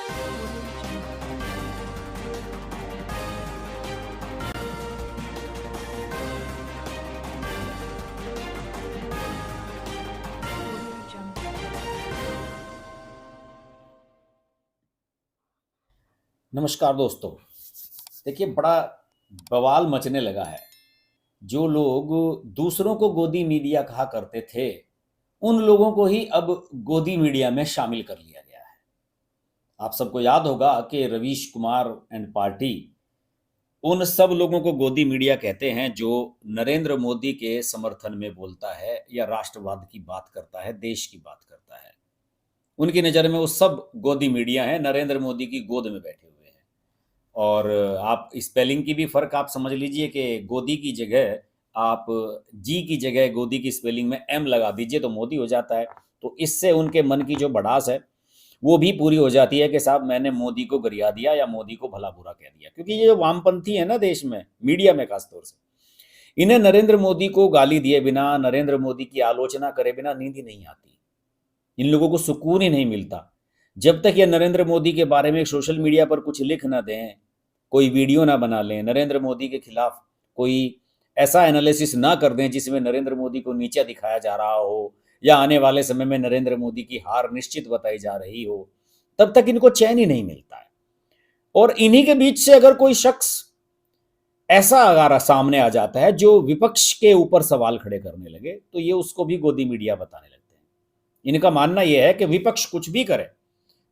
नमस्कार दोस्तों। देखिए, बड़ा बवाल मचने लगा है। जो लोग दूसरों को गोदी मीडिया कहा करते थे, उन लोगों को ही अब गोदी मीडिया में शामिल कर लिया गया है। आप सबको याद होगा कि रवीश कुमार एंड पार्टी उन सब लोगों को गोदी मीडिया कहते हैं जो नरेंद्र मोदी के समर्थन में बोलता है या राष्ट्रवाद की बात करता है, देश की बात करता है। उनकी नज़र में वो सब गोदी मीडिया है, नरेंद्र मोदी की गोद में बैठे हुए हैं। और आप स्पेलिंग की भी फ़र्क आप समझ लीजिए कि गोदी की जगह आप जी की जगह गोदी की स्पेलिंग में एम लगा दीजिए तो मोदी हो जाता है। तो इससे उनके मन की जो भड़ास है वो भी पूरी हो जाती है कि साहब मैंने मोदी को गरिया दिया या मोदी को भला बुरा कह दिया। क्योंकि ये जो वामपंथी है ना देश में, मीडिया में खासतौर से, इन्हें नरेंद्र मोदी को गाली दिए बिना, नरेंद्र मोदी की आलोचना करे बिना नींद ही नहीं आती। इन लोगों को सुकून ही नहीं मिलता जब तक ये नरेंद्र मोदी के बारे में सोशल मीडिया पर कुछ लिख ना दें, कोई वीडियो ना बना लें, नरेंद्र मोदी के खिलाफ कोई ऐसा एनालिसिस ना कर दें जिसमें नरेंद्र मोदी को नीचा दिखाया जा रहा हो या आने वाले समय में नरेंद्र मोदी की हार निश्चित बताई जा रही हो, तब तक इनको चैन ही नहीं मिलता है। और इन्हीं के बीच से अगर कोई शख्स ऐसा अगर सामने आ जाता है जो विपक्ष के ऊपर सवाल खड़े करने लगे, तो ये उसको भी गोदी मीडिया बताने लगते हैं। इनका मानना यह है कि विपक्ष कुछ भी करे,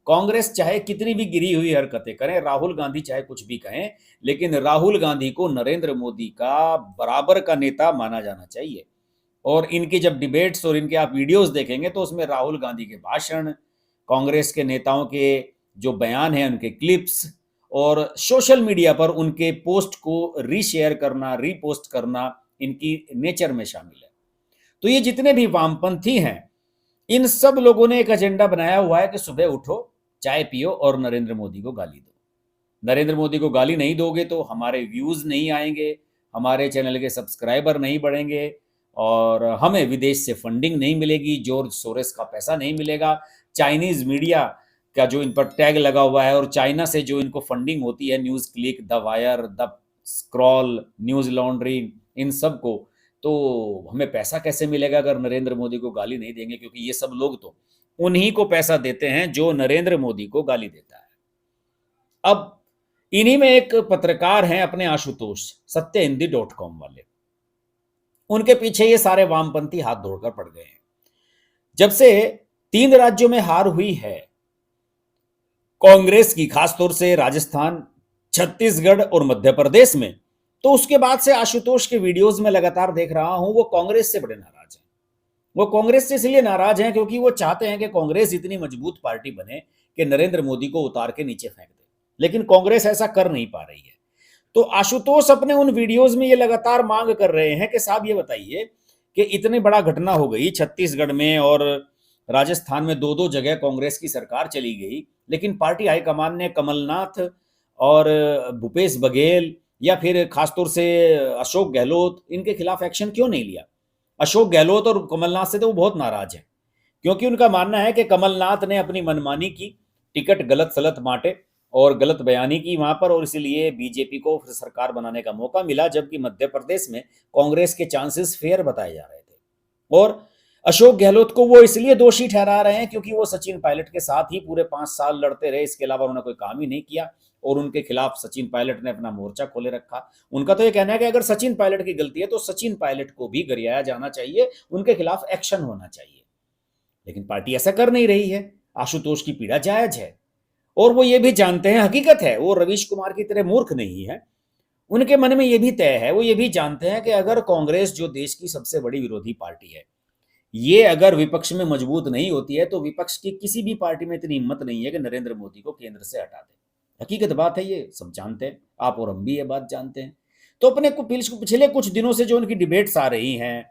कांग्रेस चाहे कितनी भी गिरी हुई हरकतें करें, राहुल गांधी चाहे कुछ भी कहें, लेकिन राहुल गांधी को नरेंद्र मोदी का बराबर का नेता माना जाना चाहिए। और इनकी जब डिबेट्स और इनके आप वीडियोस देखेंगे तो उसमें राहुल गांधी के भाषण, कांग्रेस के नेताओं के जो बयान हैं उनके क्लिप्स और सोशल मीडिया पर उनके पोस्ट को रीशेयर करना, रीपोस्ट करना इनकी नेचर में शामिल है। तो ये जितने भी वामपंथी हैं, इन सब लोगों ने एक एजेंडा बनाया हुआ है कि सुबह उठो, चाय पियो और नरेंद्र मोदी को गाली दो। नरेंद्र मोदी को गाली नहीं दोगे तो हमारे व्यूज नहीं आएंगे, हमारे चैनल के सब्सक्राइबर नहीं बढ़ेंगे और हमें विदेश से फंडिंग नहीं मिलेगी, जॉर्ज सोरेस का पैसा नहीं मिलेगा, चाइनीज मीडिया का जो इन पर टैग लगा हुआ है और चाइना से जो इनको फंडिंग होती है, NewsClick, the Wire, the Scroll, Newslaundry, इन सब को, तो हमें पैसा कैसे मिलेगा अगर नरेंद्र मोदी को गाली नहीं देंगे? क्योंकि ये सब लोग तो उन्हीं को पैसा देते हैं जो नरेंद्र मोदी को गाली देता है। अब इन्हीं में एक पत्रकार हैं अपने आशुतोष, सत्यहिंदी.com वाले, उनके पीछे ये सारे वामपंथी हाथ धोकर पड़ गए हैं। जब से 3 राज्यों में हार हुई है कांग्रेस की, खासतौर से राजस्थान, छत्तीसगढ़ और मध्य प्रदेश में, तो उसके बाद से आशुतोष के वीडियोस में लगातार देख रहा हूं वो कांग्रेस से बड़े नाराज हैं। वो कांग्रेस से इसलिए नाराज हैं क्योंकि वो चाहते हैं कि कांग्रेस इतनी मजबूत पार्टी बने कि नरेंद्र मोदी को उतार के नीचे फेंक दे, लेकिन कांग्रेस ऐसा कर नहीं पा रही है। तो आशुतोष अपने उन वीडियोस में ये लगातार मांग कर रहे हैं कि साहब ये बताइए कि इतनी बड़ा घटना हो गई छत्तीसगढ़ में और राजस्थान में, 2-2 जगह कांग्रेस की सरकार चली गई, लेकिन पार्टी हाईकमान ने कमलनाथ और भूपेश बघेल या फिर खासतौर से अशोक गहलोत, इनके खिलाफ एक्शन क्यों नहीं लिया? अशोक गहलोत और कमलनाथ से तो वो बहुत नाराज है क्योंकि उनका मानना है कि कमलनाथ ने अपनी मनमानी की, टिकट गलत सलत बांटे और गलत बयानी की वहां पर, और इसलिए बीजेपी को फिर सरकार बनाने का मौका मिला, जबकि मध्य प्रदेश में कांग्रेस के चांसेस फेयर बताए जा रहे थे। और अशोक गहलोत को वो इसलिए दोषी ठहरा रहे हैं क्योंकि वो सचिन पायलट के साथ ही पूरे 5 साल लड़ते रहे, इसके अलावा उन्होंने कोई काम ही नहीं किया और उनके खिलाफ सचिन पायलट ने अपना मोर्चा खोले रखा। उनका तो ये कहना है कि अगर सचिन पायलट की गलती है तो सचिन पायलट को भी गरियाया जाना चाहिए, उनके खिलाफ एक्शन होना चाहिए। लेकिन पार्टी ऐसा कर नहीं रही है। आशुतोष की पीड़ा जायज है और वो ये भी जानते हैं, हकीकत है, वो रवीश कुमार की तरह मूर्ख नहीं है। उनके मन में ये भी तय है, वो ये भी जानते हैं कि अगर कांग्रेस, जो देश की सबसे बड़ी विरोधी पार्टी है, ये अगर विपक्ष में मजबूत नहीं होती है तो विपक्ष की किसी भी पार्टी में इतनी हिम्मत नहीं है कि नरेंद्र मोदी को केंद्र से हटा दे। हकीकत बात है, ये सब जानते हैं, आप और हम भी ये बात जानते हैं। तो अपने को पिछले कुछ दिनों से जो उनकी डिबेट्स आ रही हैं,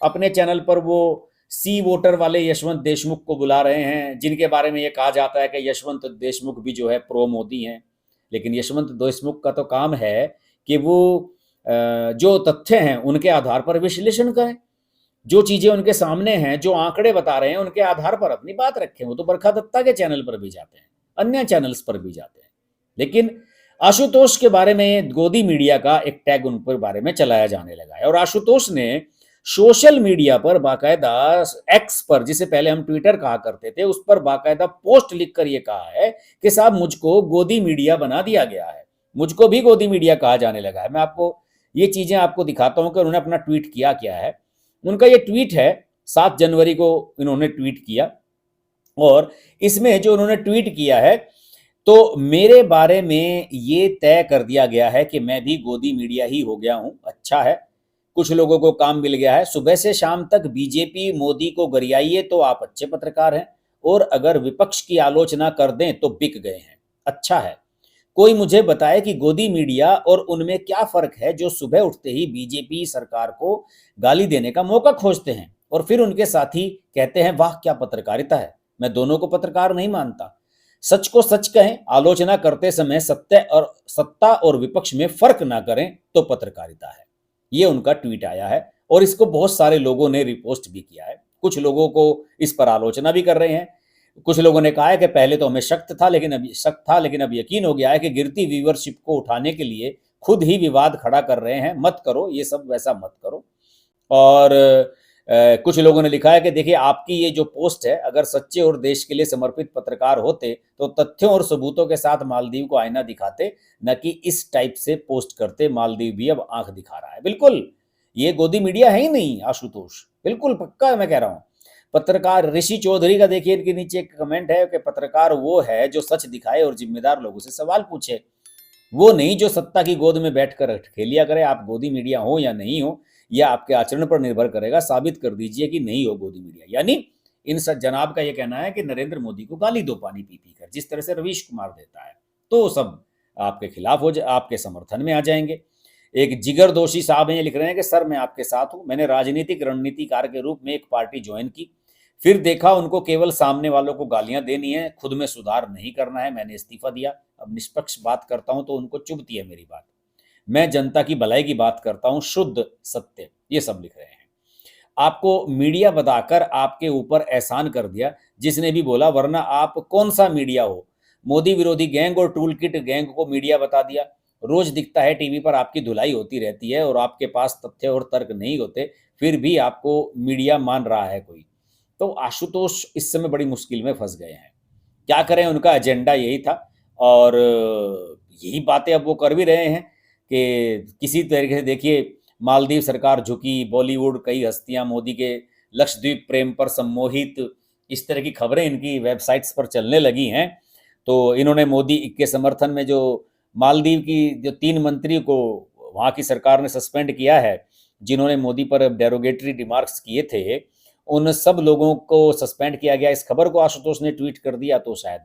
अपने चैनल पर वो सी वोटर वाले यशवंत देशमुख को बुला रहे हैं, जिनके बारे में ये कहा जाता है कि यशवंत देशमुख भी जो है प्रो मोदी हैं। लेकिन यशवंत देशमुख का तो काम है कि वो जो तथ्य हैं उनके आधार पर विश्लेषण करें, जो चीजें उनके सामने हैं, जो आंकड़े बता रहे हैं, उनके आधार पर अपनी बात रखें। वो तो बरखा दत्ता के चैनल पर भी जाते हैं, अन्य चैनल्स पर भी जाते हैं। लेकिन आशुतोष के बारे में गोदी मीडिया का एक टैग उन पर बारे में चलाया जाने लगा है और आशुतोष ने सोशल मीडिया पर बाकायदा एक्स पर, जिसे पहले हम ट्विटर कहा करते थे, उस पर बाकायदा पोस्ट लिखकर यह कहा है कि साहब मुझको गोदी मीडिया बना दिया गया है, मुझको भी गोदी मीडिया कहा जाने लगा है। मैं आपको ये चीजें आपको दिखाता हूं कि उन्होंने अपना ट्वीट किया क्या है। उनका ये ट्वीट है, 7 जनवरी को इन्होंने ट्वीट किया और इसमें जो उन्होंने ट्वीट किया है, तो मेरे बारे में ये तय कर दिया गया है कि मैं भी गोदी मीडिया ही हो गया हूं। अच्छा है, कुछ लोगों को काम मिल गया है। सुबह से शाम तक बीजेपी मोदी को गरियाइए तो आप अच्छे पत्रकार हैं, और अगर विपक्ष की आलोचना कर दें तो बिक गए हैं। अच्छा है, कोई मुझे बताए कि गोदी मीडिया और उनमें क्या फर्क है जो सुबह उठते ही बीजेपी सरकार को गाली देने का मौका खोजते हैं और फिर उनके साथी कहते हैं वाह क्या पत्रकारिता है। मैं दोनों को पत्रकार नहीं मानता। सच को सच कहें, आलोचना करते समय सत्ता और विपक्ष में फर्क ना करें तो पत्रकारिता है। ये उनका ट्वीट आया है और इसको बहुत सारे लोगों ने रिपोस्ट भी किया है। कुछ लोगों को इस पर आलोचना भी कर रहे हैं। कुछ लोगों ने कहा है कि पहले तो हमें शक था लेकिन अब यकीन हो गया है कि गिरती व्यूअरशिप को उठाने के लिए खुद ही विवाद खड़ा कर रहे हैं। मत करो ये सब, वैसा मत करो। और कुछ लोगों ने लिखा है कि देखिए आपकी ये जो पोस्ट है, अगर सच्चे और देश के लिए समर्पित पत्रकार होते तो तथ्यों और सबूतों के साथ मालदीव को आईना दिखाते, न कि इस टाइप से पोस्ट करते। मालदीव भी अब आंख दिखा रहा है। बिल्कुल, ये गोदी मीडिया है ही नहीं आशुतोष, बिल्कुल पक्का मैं कह रहा हूं। पत्रकार ऋषि चौधरी का देखिए, इनके नीचे एक कमेंट है कि पत्रकार वो है जो सच दिखाए और जिम्मेदार लोगों से सवाल पूछे, वो नहीं जो सत्ता की गोद में बैठकर खेलिया करे। आप गोदी मीडिया हो या नहीं हो, यह आपके आचरण पर निर्भर करेगा। साबित कर दीजिए कि नहीं हो गोदी मीडिया। यानी इन जनाब का यह कहना है कि नरेंद्र मोदी को गाली दो पानी पी पी कर, जिस तरह से रवीश कुमार देता है, तो सब आपके खिलाफ हो जाए, आपके समर्थन में आ जाएंगे। एक जिगर दोषी साहब हैं, लिख रहे हैं कि सर मैं आपके साथ हूं। मैंने राजनीतिक रणनीतिकार के रूप में एक पार्टी ज्वाइन की, फिर देखा उनको केवल सामने वालों को गालियां देनी है, खुद में सुधार नहीं करना है, मैंने इस्तीफा दिया। अब निष्पक्ष बात करता हूं तो उनको चुभती है मेरी बात। मैं जनता की भलाई की बात करता हूं, शुद्ध सत्य। ये सब लिख रहे हैं। आपको मीडिया बताकर आपके ऊपर एहसान कर दिया, जिसने भी बोला, वरना आप कौन सा मीडिया हो। मोदी विरोधी गैंग और टूल किट गैंग को मीडिया बता दिया। रोज दिखता है टीवी पर आपकी धुलाई होती रहती है और आपके पास तथ्य और तर्क नहीं होते, फिर भी आपको मीडिया मान रहा है कोई। तो आशुतोष इस समय बड़ी मुश्किल में फंस गए हैं। क्या करें, उनका एजेंडा यही था और यही बातें अब वो कर भी रहे हैं कि किसी तरीके से देखिए मालदीव सरकार झुकी, बॉलीवुड कई हस्तियां मोदी के लक्षद्वीप प्रेम पर सम्मोहित, इस तरह की खबरें इनकी वेबसाइट्स पर चलने लगी हैं। तो इन्होंने मोदी के समर्थन में जो मालदीव की जो 3 मंत्री को वहाँ की सरकार ने सस्पेंड किया है, जिन्होंने मोदी पर डेरोगेटरी रिमार्क्स किए थे, उन सब लोगों को सस्पेंड किया गया। इस खबर को आशुतोष ने ट्वीट कर दिया तो शायद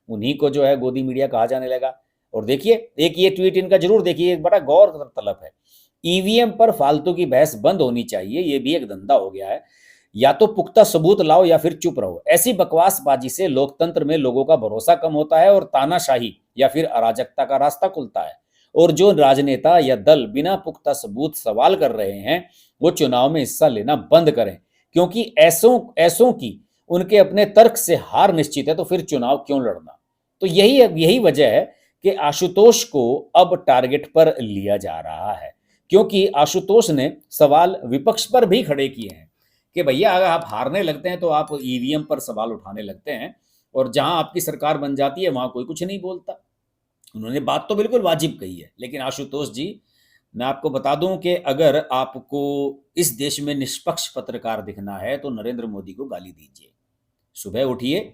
उन्हीं को जो है गोदी मीडिया कहा जाने लगा। और देखिए एक ये ट्वीट इनका जरूर देखिए, एक बड़ा गौर तलब है। ईवीएम पर फालतू की बहस बंद होनी चाहिए, ये भी एक धंधा हो गया है। या तो पुख्ता सबूत लाओ या फिर चुप रहो। ऐसी बकवासबाजी से लोकतंत्र में लोगों का भरोसा कम होता है और तानाशाही या फिर अराजकता का रास्ता खुलता है। और जो राजनेता या दल बिना पुख्ता सबूत सवाल कर रहे हैं, वो चुनाव में हिस्सा लेना बंद करें, क्योंकि ऐसों की उनके अपने तर्क से हार निश्चित है, तो फिर चुनाव क्यों लड़ना। तो यही वजह है कि आशुतोष को अब टारगेट पर लिया जा रहा है, क्योंकि आशुतोष ने सवाल विपक्ष पर भी खड़े किए हैं कि भैया अगर आप हारने लगते हैं तो आप ईवीएम पर सवाल उठाने लगते हैं, और जहां आपकी सरकार बन जाती है वहां कोई कुछ नहीं बोलता। उन्होंने बात तो बिल्कुल वाजिब कही है, लेकिन आशुतोष जी मैं आपको बता दूं कि अगर आपको इस देश में निष्पक्ष पत्रकार दिखना है तो नरेंद्र मोदी को गाली दीजिए। सुबह उठिए,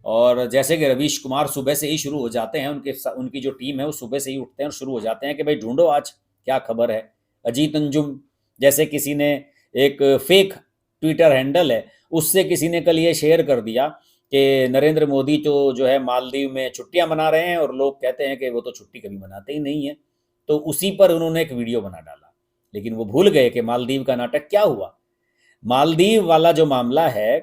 और जैसे कि रवीश कुमार सुबह से ही शुरू हो जाते हैं, उनकी जो टीम है वो सुबह से ही उठते हैं और शुरू हो जाते हैं कि भाई ढूंढो आज क्या खबर है। अजीत अंजुम जैसे किसी ने, एक फेक ट्विटर हैंडल है, उससे किसी ने कल ये शेयर कर दिया कि नरेंद्र मोदी तो जो है मालदीव में छुट्टियां मना रहे हैं और लोग कहते हैं कि वो तो छुट्टी कभी मनाते ही नहीं है। तो उसी पर उन्होंने एक वीडियो बना डाला, लेकिन वो भूल गए कि मालदीव का नाटक क्या हुआ। मालदीव वाला जो मामला है,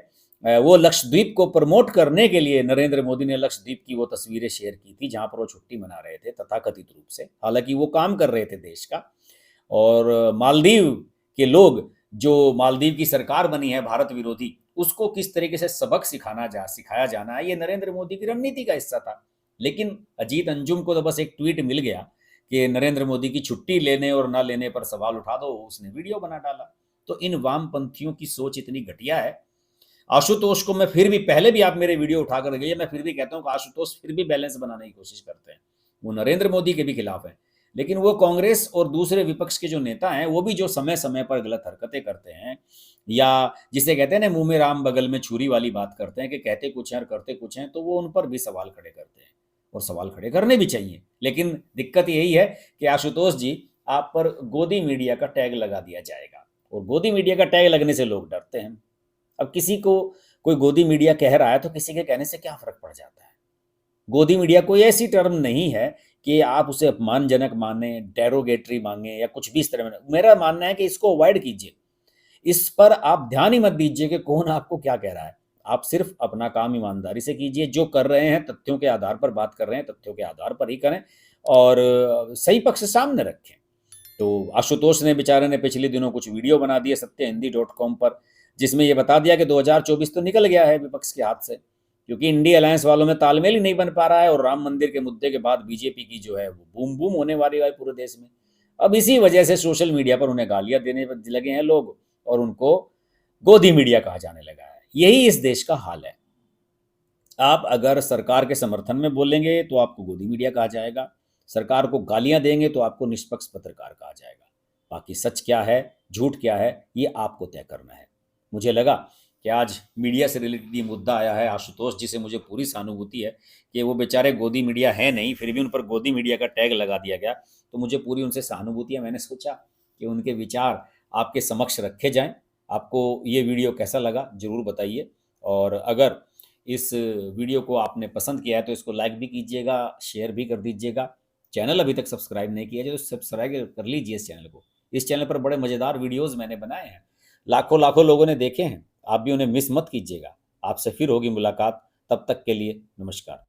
वो लक्षद्वीप को प्रमोट करने के लिए नरेंद्र मोदी ने लक्षद्वीप की वो तस्वीरें शेयर की थी जहां पर वो छुट्टी मना रहे थे तथाकथित रूप से, हालांकि वो काम कर रहे थे देश का। और मालदीव के लोग, जो मालदीव की सरकार बनी है भारत विरोधी, उसको किस तरीके से सबक सिखाया जाना है, ये नरेंद्र मोदी की रणनीति का हिस्सा था। लेकिन अजीत अंजुम को तो बस एक ट्वीट मिल गया कि नरेंद्र मोदी की छुट्टी लेने और ना लेने पर सवाल उठा दो, उसने वीडियो बना डाला। तो इन वामपंथियों की सोच इतनी घटिया है। आशुतोष को मैं फिर भी, पहले भी आप मेरे वीडियो उठाकर गए, मैं फिर भी कहता हूं कि आशुतोष फिर भी बैलेंस बनाने की कोशिश करते हैं। वो नरेंद्र मोदी के भी खिलाफ है, लेकिन वो कांग्रेस और दूसरे विपक्ष के जो नेता हैं वो भी जो समय समय पर गलत हरकतें करते हैं, या जिसे कहते हैं ना मुंह में राम बगल में छुरी वाली बात करते हैं कि कहते कुछ हैं और करते कुछ हैं, तो वो उन पर भी सवाल खड़े करते हैं और सवाल खड़े करने भी चाहिए। लेकिन दिक्कत यही है कि आशुतोष जी, आप पर गोदी मीडिया का टैग लगा दिया जाएगा, और गोदी मीडिया का टैग लगने से लोग डरते हैं। अब किसी को कोई गोदी मीडिया कह रहा है तो किसी के कहने से क्या फर्क पड़ जाता है। गोदी मीडिया कोई ऐसी टर्म नहीं है कि आप उसे अपमानजनक माने, डेरोगेटरी मांगे या कुछ भी इस तरह में। मेरा मानना है कि इसको अवॉइड कीजिए, इस पर आप ध्यान ही मत दीजिए कि कौन आपको क्या कह रहा है। आप सिर्फ अपना काम ईमानदारी से कीजिए, जो कर रहे हैं तथ्यों के आधार पर बात कर रहे हैं, तथ्यों के आधार पर ही करें और सही पक्ष सामने रखें। तो आशुतोष ने बेचारे ने पिछले दिनों कुछ वीडियो बना दिए सत्यहिंदी.com पर, जिसमें ये बता दिया कि 2024 तो निकल गया है विपक्ष के हाथ से, क्योंकि इंडिया अलायंस वालों में तालमेल ही नहीं बन पा रहा है, और राम मंदिर के मुद्दे के बाद बीजेपी की जो है वो बूम बूम होने वाली है पूरे देश में। अब इसी वजह से सोशल मीडिया पर उन्हें गालियां देने लगे हैं लोग, और उनको गोदी मीडिया कहा जाने लगा है। यही इस देश का हाल है। आप अगर सरकार के समर्थन में बोलेंगे तो आपको गोदी मीडिया कहा जाएगा, सरकार को गालियां देंगे तो आपको निष्पक्ष पत्रकार कहा जाएगा। बाकी सच क्या है, झूठ क्या है, ये आपको तय करना है। मुझे लगा कि आज मीडिया से रिलेटेड ये मुद्दा आया है। आशुतोष जी से मुझे पूरी सहानुभूति है कि वो बेचारे गोदी मीडिया है नहीं, फिर भी उन पर गोदी मीडिया का टैग लगा दिया गया, तो मुझे पूरी उनसे सहानुभूति है। मैंने सोचा कि उनके विचार आपके समक्ष रखे जाएं। आपको ये वीडियो कैसा लगा ज़रूर बताइए, और अगर इस वीडियो को आपने पसंद किया है तो इसको लाइक भी कीजिएगा, शेयर भी कर दीजिएगा। चैनल अभी तक सब्सक्राइब नहीं किया है तो सब्सक्राइब कर लीजिए इस चैनल को। इस चैनल पर बड़े मज़ेदार वीडियोज़ मैंने बनाए हैं, लाखों लाखों लोगों ने देखे हैं, आप भी उन्हें मिस मत कीजिएगा। आपसे फिर होगी मुलाकात, तब तक के लिए नमस्कार।